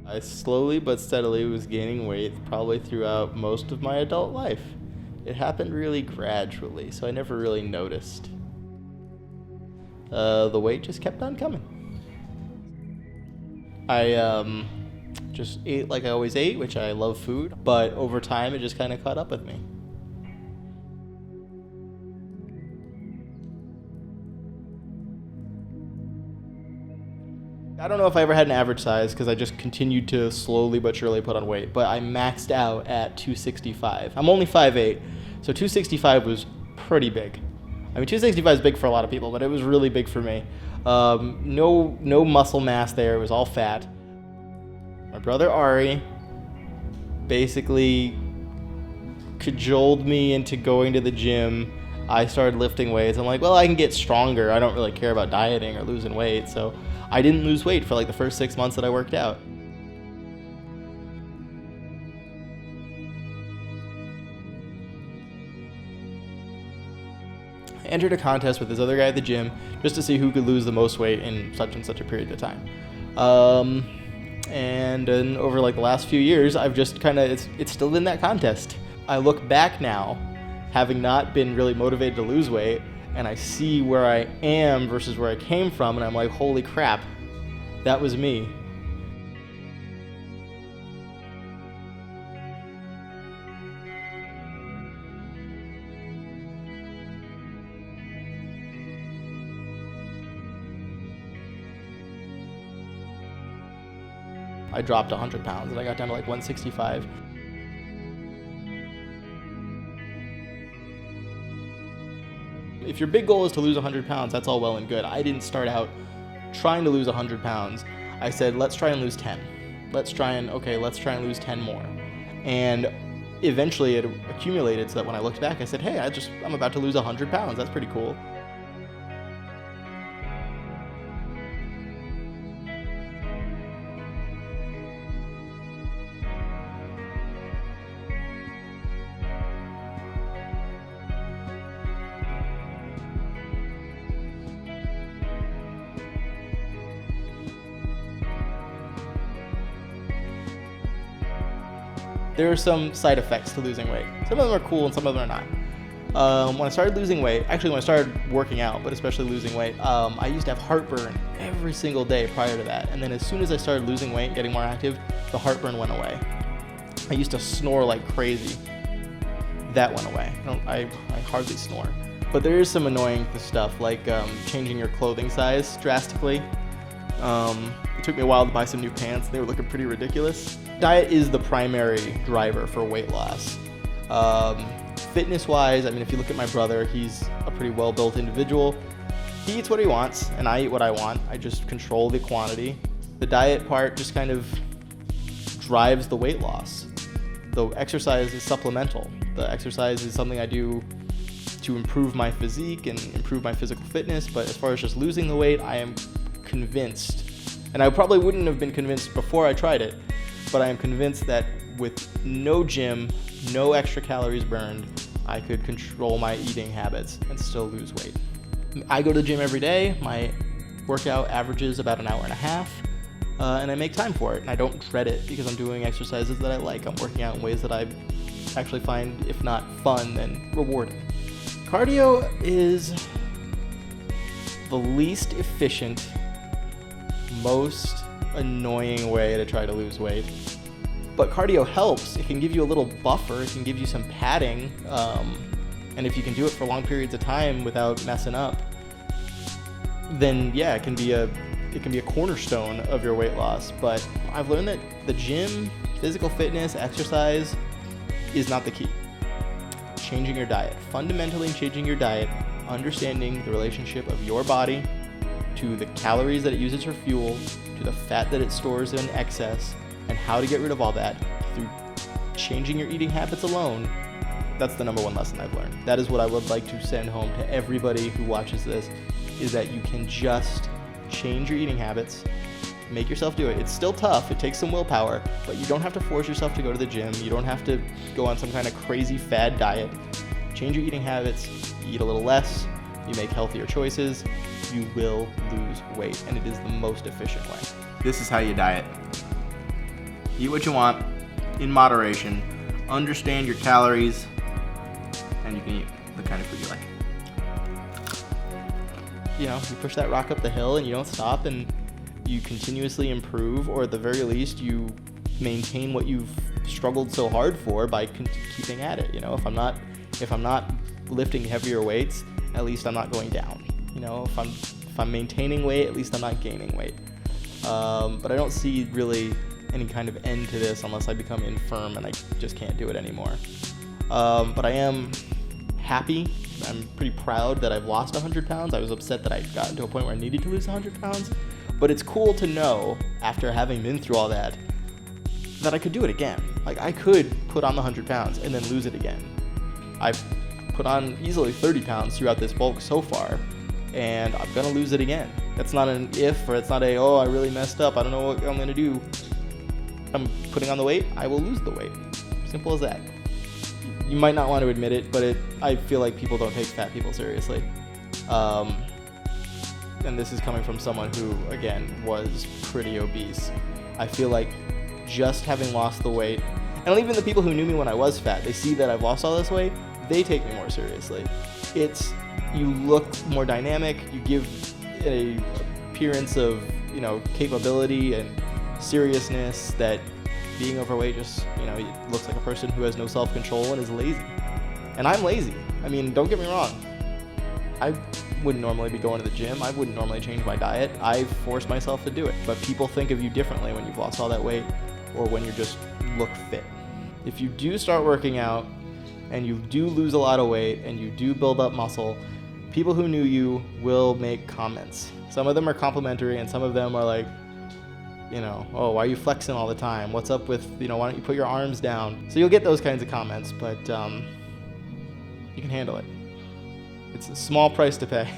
I slowly but steadily was gaining weight probably throughout most of my adult life. It happened really gradually, so I never really noticed. The weight just kept on coming. I just ate like I always ate, which I love food, but over time it just kind of caught up with me. I don't know if I ever had an average size because I just continued to slowly but surely put on weight, but I maxed out at 265. I'm only 5'8", so 265 was pretty big. I mean, 265 is big for a lot of people, but it was really big for me. No muscle mass there. It was all fat. My brother Ari basically cajoled me into going to the gym. I started lifting weights. I'm like, well, I can get stronger. I don't really care about dieting or losing weight, so I didn't lose weight for like the first 6 months that I worked out. I entered a contest with this other guy at the gym just to see who could lose the most weight in such and such a period of time. And then over like the last few years, I've just it's still in that contest. I look back now, having not been really motivated to lose weight, and I see where I am versus where I came from, and I'm like, holy crap, that was me. I dropped 100 pounds and I got down to like 165. If your big goal is to lose 100 pounds, that's all well and good. I didn't start out trying to lose 100 pounds. I said, let's try and lose 10. Let's try and lose 10 more. And eventually it accumulated so that when I looked back, I said, hey, I'm about to lose 100 pounds. That's pretty cool. There are some side effects to losing weight. Some of them are cool and some of them are not. When I started losing weight, actually when I started working out, but especially losing weight, I used to have heartburn every single day prior to that. And then as soon as I started losing weight, getting more active, the heartburn went away. I used to snore like crazy. That went away. I hardly snore. But there is some annoying stuff, like changing your clothing size drastically. It took me a while to buy some new pants. They were looking pretty ridiculous. Diet is the primary driver for weight loss. Fitness-wise, I mean, if you look at my brother, he's a pretty well-built individual. He eats what he wants, and I eat what I want. I just control the quantity. The diet part just kind of drives the weight loss. The exercise is supplemental. The exercise is something I do to improve my physique and improve my physical fitness, but as far as just losing the weight, I am convinced, and I probably wouldn't have been convinced before I tried it, but I am convinced that with no gym, no extra calories burned, I could control my eating habits and still lose weight. I go to the gym every day. My workout averages about an hour and a half, and I make time for it, and I don't dread it because I'm doing exercises that I like. I'm working out in ways that I actually find, if not fun, then rewarding. Cardio is the least efficient, most annoying way to try to lose weight. But cardio helps. It can give you a little buffer. It can give you some padding. And if you can do it for long periods of time without messing up, then yeah, it can be a cornerstone of your weight loss. But I've learned that the gym, physical fitness, exercise is not the key. Changing your diet. Fundamentally changing your diet, understanding the relationship of your body to the calories that it uses for fuel, to the fat that it stores in excess, and how to get rid of all that through changing your eating habits alone. That's the number one lesson I've learned. That is what I would like to send home to everybody who watches this, is that you can just change your eating habits, make yourself do it. It's still tough, it takes some willpower, but you don't have to force yourself to go to the gym. You don't have to go on some kind of crazy fad diet. Change your eating habits, eat a little less, you make healthier choices, you will lose weight, and it is the most efficient way. This is how you diet. Eat what you want in moderation. Understand your calories, and you can eat the kind of food you like. You know, you push that rock up the hill and you don't stop, and you continuously improve, or at the very least you maintain what you've struggled so hard for by keeping at it. You know, if I'm not lifting heavier weights, at least I'm not going down. You know, if I'm maintaining weight, at least I'm not gaining weight. But I don't see really any kind of end to this unless I become infirm and I just can't do it anymore. But I am happy. I'm pretty proud that I've lost 100 pounds. I was upset that I'd gotten to a point where I needed to lose 100 pounds. But it's cool to know, after having been through all that I could do it again. Like, I could put on the 100 pounds and then lose it again. I've put on easily 30 pounds throughout this bulk so far, and I'm gonna lose it again. That's not an if, or it's not a, oh, I really messed up, I don't know what I'm gonna do. I'm putting on the weight, I will lose the weight. Simple as that. You might not want to admit it, but I feel like people don't take fat people seriously. And this is coming from someone who, again, was pretty obese. I feel like just having lost the weight, and even the people who knew me when I was fat, they see that I've lost all this weight, they take me more seriously. You look more dynamic, you give an appearance of, you know, capability and seriousness that being overweight just, you know, it looks like a person who has no self-control and is lazy. And I'm lazy. I mean, don't get me wrong. I wouldn't normally be going to the gym. I wouldn't normally change my diet. I forced myself to do it. But people think of you differently when you've lost all that weight or when you just look fit. If you do start working out and you do lose a lot of weight and you do build up muscle, people who knew you will make comments. Some of them are complimentary and some of them are like, you know, oh, why are you flexing all the time? What's up with, you know, why don't you put your arms down? So you'll get those kinds of comments, but you can handle it. It's a small price to pay.